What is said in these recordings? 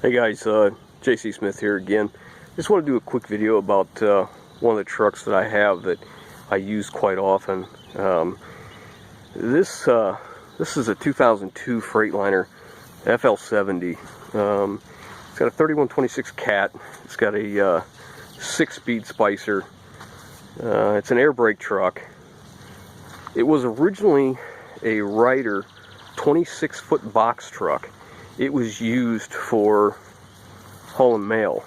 Hey guys, JC Smith here again. Just want to do a quick video about one of the trucks that I have that I use quite often. This is a 2002 Freightliner fl70. It's got a 3126 cat. It's got a 6-speed Spicer. It's an air brake truck. It was originally a Ryder 26-foot box truck. It was used for hauling mail.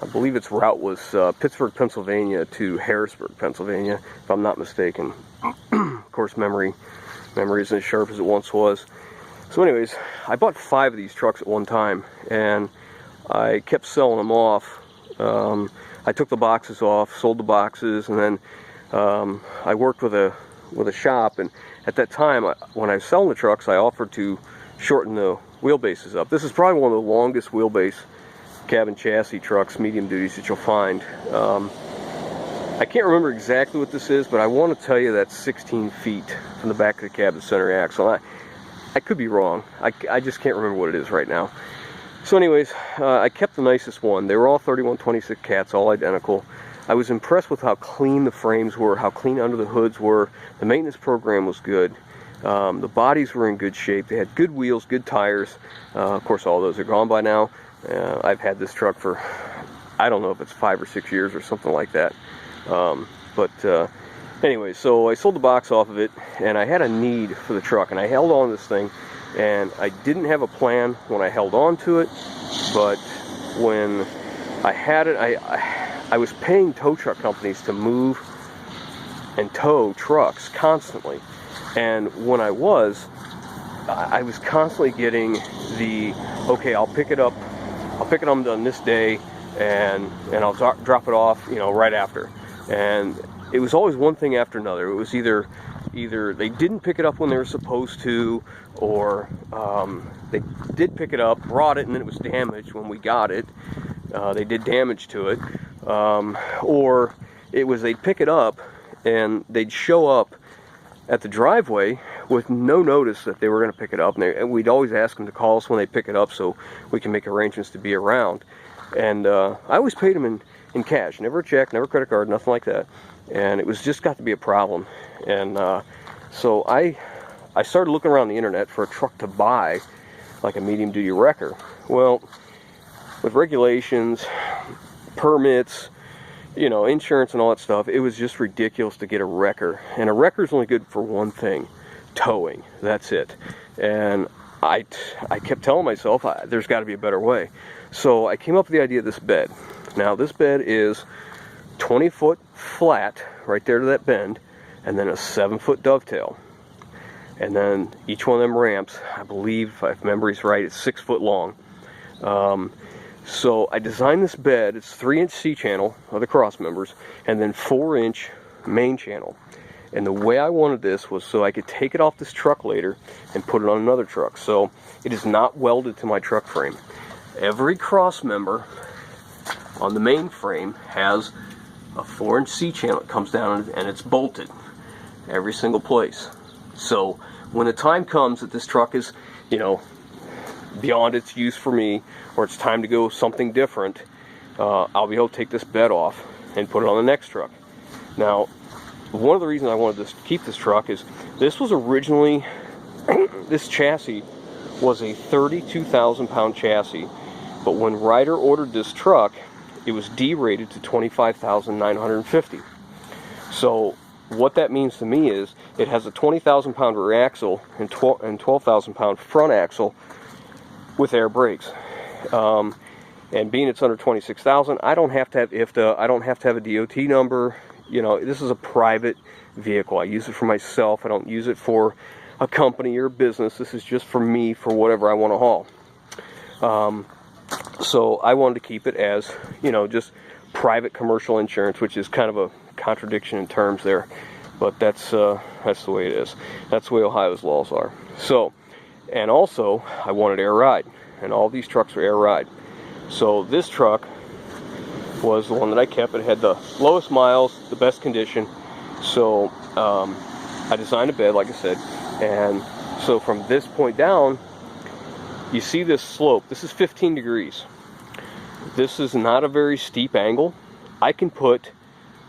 I believe its route was Pittsburgh, Pennsylvania to Harrisburg, Pennsylvania, if I'm not mistaken. Of course, memory isn't as sharp as it once was. So anyways, I bought 5 of these trucks at one time, and I kept selling them off. I took the boxes off, sold the boxes, and then I worked with a shop, and at that time, when I was selling the trucks, I offered to shorten the wheelbases up. This is probably one of the longest wheelbase cabin chassis trucks, medium duties, that you'll find. I can't remember exactly what this is, but I want to tell you that's 16 feet from the back of the cab to center axle. I could be wrong. I just can't remember what it is right now. So anyways, I kept the nicest one. They were all 3126 cats, all identical. I was impressed with how clean the frames were, how clean under the hoods were. The maintenance program was good. The bodies were in good shape. They had good wheels, good tires. Of course, all those are gone by now. I've had this truck for, I don't know if it's 5 or 6 years or something like that. Anyway, so I sold the box off of it, and I had a need for the truck, and I held on to this thing, and I didn't have a plan when I held on to it, but when I had it, I was paying tow truck companies to move and tow trucks constantly. And when I was constantly getting the, okay, I'll pick it up done this day, and I'll drop it off, right after. And it was always one thing after another. It was either they didn't pick it up when they were supposed to, or they did pick it up, brought it, and then it was damaged when we got it. They did damage to it, or it was they'd pick it up and they'd show up at the driveway with no notice that they were going to pick it up, and we'd always ask them to call us when they pick it up so we can make arrangements to be around. And I always paid them in cash, never a check, never credit card, nothing like that. And it was just got to be a problem. And so I started looking around the internet for a truck to buy, like a medium duty wrecker. Well, with regulations, permits, insurance and all that stuff, it was just ridiculous to get a wrecker. And a wrecker is only good for one thing: towing. That's it. And I kept telling myself there's got to be a better way. So I came up with the idea of this bed. Now this bed is 20 foot flat right there to that bend, and then a 7-foot dovetail. And then each one of them ramps, I believe, if memory's right, it's 6 foot long. So I designed this bed. It's 3-inch C-channel of the cross members, and then 4-inch main channel. And the way I wanted this was so I could take it off this truck later and put it on another truck. So it is not welded to my truck frame. Every cross member on the main frame has a 4-inch C-channel. It comes down and it's bolted every single place. So when the time comes that this truck is, beyond its use for me, or it's time to go something different, I'll be able to take this bed off and put it on the next truck. Now, one of the reasons I wanted to keep this truck is this was originally, this chassis was a 32,000 pound chassis, but when Ryder ordered this truck, it was derated to 25,950. So what that means to me is it has a 20,000 pound rear axle and 12,000 pound front axle with air brakes. And being it's under 26,000, I don't have to have IFTA, I don't have to have a DOT number. This is a private vehicle. I use it for myself. I don't use it for a company or a business. This is just for me, for whatever I want to haul. So I wanted to keep it as, just private commercial insurance, which is kind of a contradiction in terms there, but that's the way it is. That's the way Ohio's laws are. So, and also I wanted air ride, and all these trucks are air ride. So this truck was the one that I kept. It had the lowest miles, the best condition. So I designed a bed, like I said, and so from this point down, you see this slope. This is 15 degrees. This is not a very steep angle. I can put,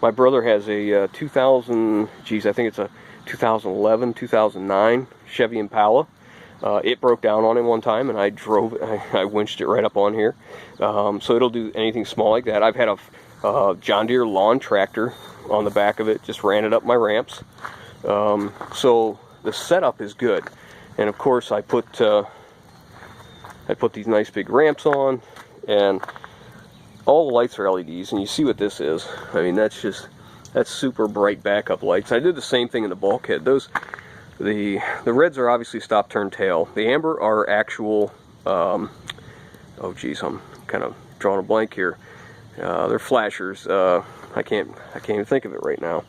my brother has a 2000, geez, I think it's a 2011, 2009 Chevy Impala. It broke down on him one time, and I drove it, I winched it right up on here. So it'll do anything small like that. I've had a John Deere lawn tractor on the back of it, just ran it up my ramps. So the setup is good. And of course I put these nice big ramps on, and all the lights are LEDs, and you see what this is. I mean, that's super bright backup lights. I did the same thing in the bulkhead. The reds are obviously stop, turn, tail. The amber are actual, oh geez, I'm kind of drawing a blank here. They're flashers. I can't even think of it right now.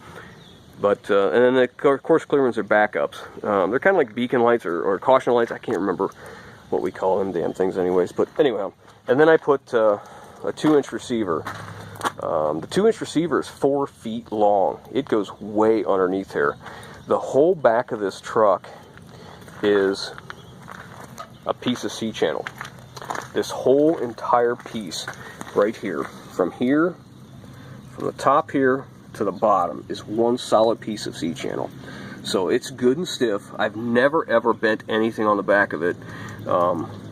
But and then the course clear ones are backups. They're kind of like beacon lights or caution lights. I can't remember what we call them damn things anyways. But anyway, and then I put a 2-inch receiver. The 2-inch receiver is 4 feet long. It goes way underneath here. The whole back of this truck is a piece of C-channel. This whole entire piece right here, from the top here to the bottom, is one solid piece of C-channel. So it's good and stiff. I've never ever bent anything on the back of it.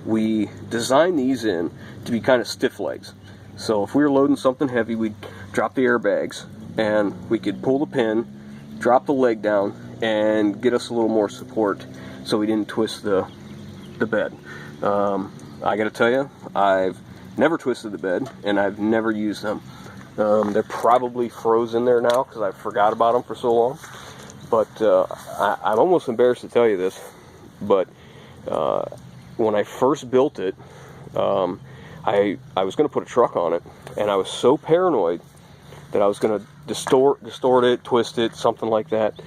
We designed these in to be kind of stiff legs. So if we were loading something heavy, we'd drop the airbags and we could pull the pin, drop the leg down, and get us a little more support so we didn't twist the bed. I gotta tell you, I've never twisted the bed, and I've never used them. They're probably frozen there now because I forgot about them for so long. But I'm almost embarrassed to tell you this, but when I first built it, I was going to put a truck on it, and I was so paranoid that I was going to distort it, twist it, something like that,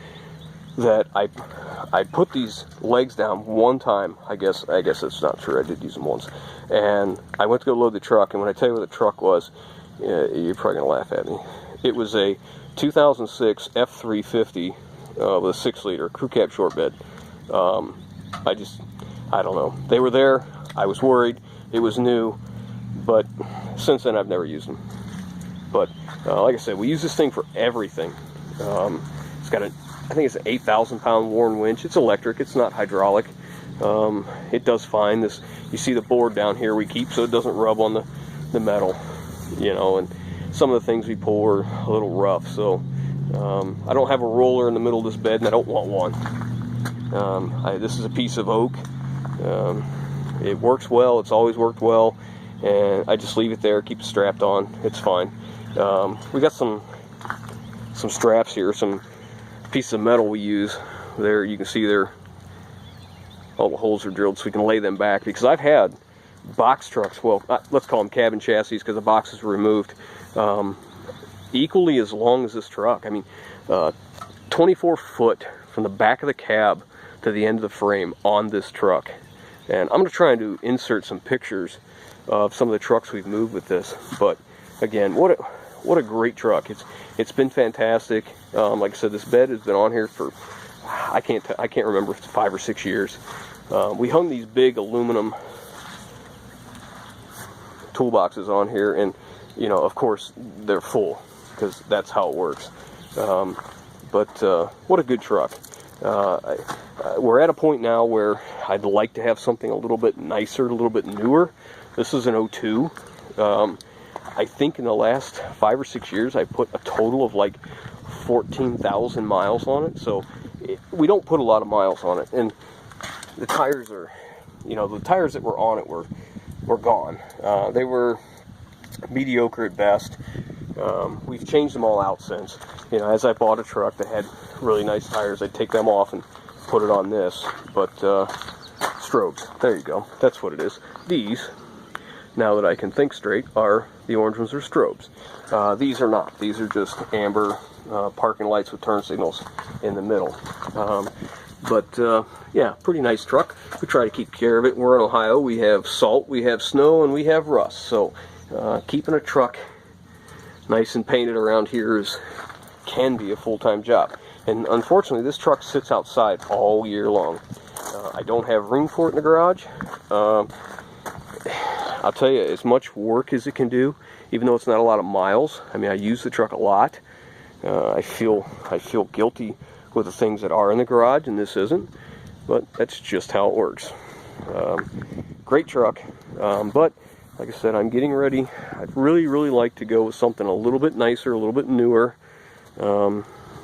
that I put these legs down one time. I guess that's not true. I did use them once. And I went to go load the truck, and when I tell you what the truck was, you're probably going to laugh at me. It was a 2006 F350 with a 6-liter crew cab short bed. I don't know. They were there. I was worried. It was new. But since then, I've never used them. But like I said, we use this thing for everything. It's got I think it's an 8,000-pound Warren winch. It's electric. It's not hydraulic. It does fine. You see the board down here we keep so it doesn't rub on the metal, you know. And some of the things we pull are a little rough. So I don't have a roller in the middle of this bed, and I don't want one. This is a piece of oak. It works well. It's always worked well. And I just leave it there, keep it strapped on. It's fine. We got some straps here, some pieces of metal we use. There, you can see there, all the holes are drilled so we can lay them back. Because I've had box trucks, well, let's call them cabin chassis because the boxes were removed, equally as long as this truck. I mean, 24 foot from the back of the cab to the end of the frame on this truck. And I'm going to try and insert some pictures of some of the trucks we've moved with this. But again, what a great truck. It's been fantastic. Like I said, this bed has been on here for I can't remember if it's 5 or 6 years. We hung these big aluminum toolboxes on here, and you know, of course they're full because that's how it works. But what a good truck. We're at a point now where I'd like to have something a little bit nicer, a little bit newer. This is an 02. I think in the last 5 or 6 years I put a total of like 14,000 miles on it. So we don't put a lot of miles on it. And the tires are, you know, the tires that were on it were gone. They were mediocre at best. We've changed them all out since. You know, as I bought a truck that had really nice tires, I'd take them off and put it on this. But strobes, there you go. That's what it is. These, now that I can think straight, are the orange ones are strobes. These are not. These are just amber parking lights with turn signals in the middle. But yeah, pretty nice truck. We try to keep care of it. We're in Ohio. We have salt, we have snow, and we have rust. So keeping a truck nice and painted around here can be a full-time job. And unfortunately, this truck sits outside all year long. I don't have room for it in the garage. I'll tell you, as much work as it can do, even though it's not a lot of miles. I mean, I use the truck a lot. I feel guilty with the things that are in the garage, and this isn't. But that's just how it works. Great truck, but like I said, I'm getting ready. I'd really like to go with something a little bit nicer, a little bit newer.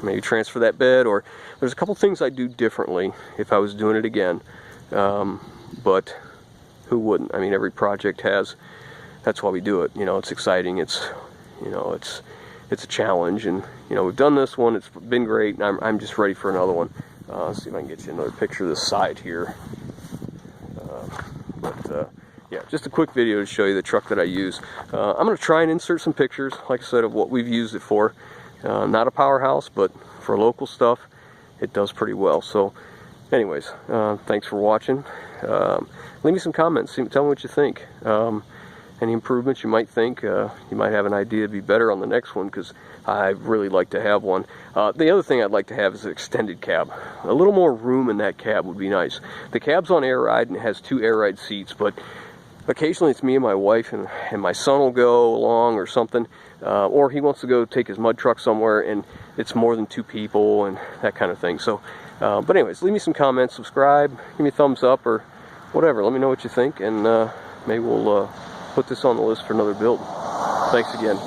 Maybe transfer that bed, or there's a couple things I'd do differently if I was doing it again. But who wouldn't? I mean, every project has. That's why we do it. You know, it's exciting. It's, you know, it's a challenge, and you know, we've done this one. It's been great, and I'm just ready for another one. Let's see if I can get you another picture of this side here. Yeah, just a quick video to show you the truck that I use. I'm going to try and insert some pictures, like I said, of what we've used it for. Not a powerhouse, but for local stuff, it does pretty well. So, anyways, thanks for watching. Leave me some comments. Tell me what you think. Any improvements you might think. You might have an idea to be better on the next one, because I really like to have one. The other thing I'd like to have is an extended cab. A little more room in that cab would be nice. The cab's on air ride and it has 2 air ride seats, but occasionally it's me and my wife, and my son will go along or something, or he wants to go take his mud truck somewhere and it's more than 2 people and that kind of thing. So, but anyways, leave me some comments, subscribe, give me a thumbs up or whatever. Let me know what you think, and maybe we'll put this on the list for another build. Thanks again.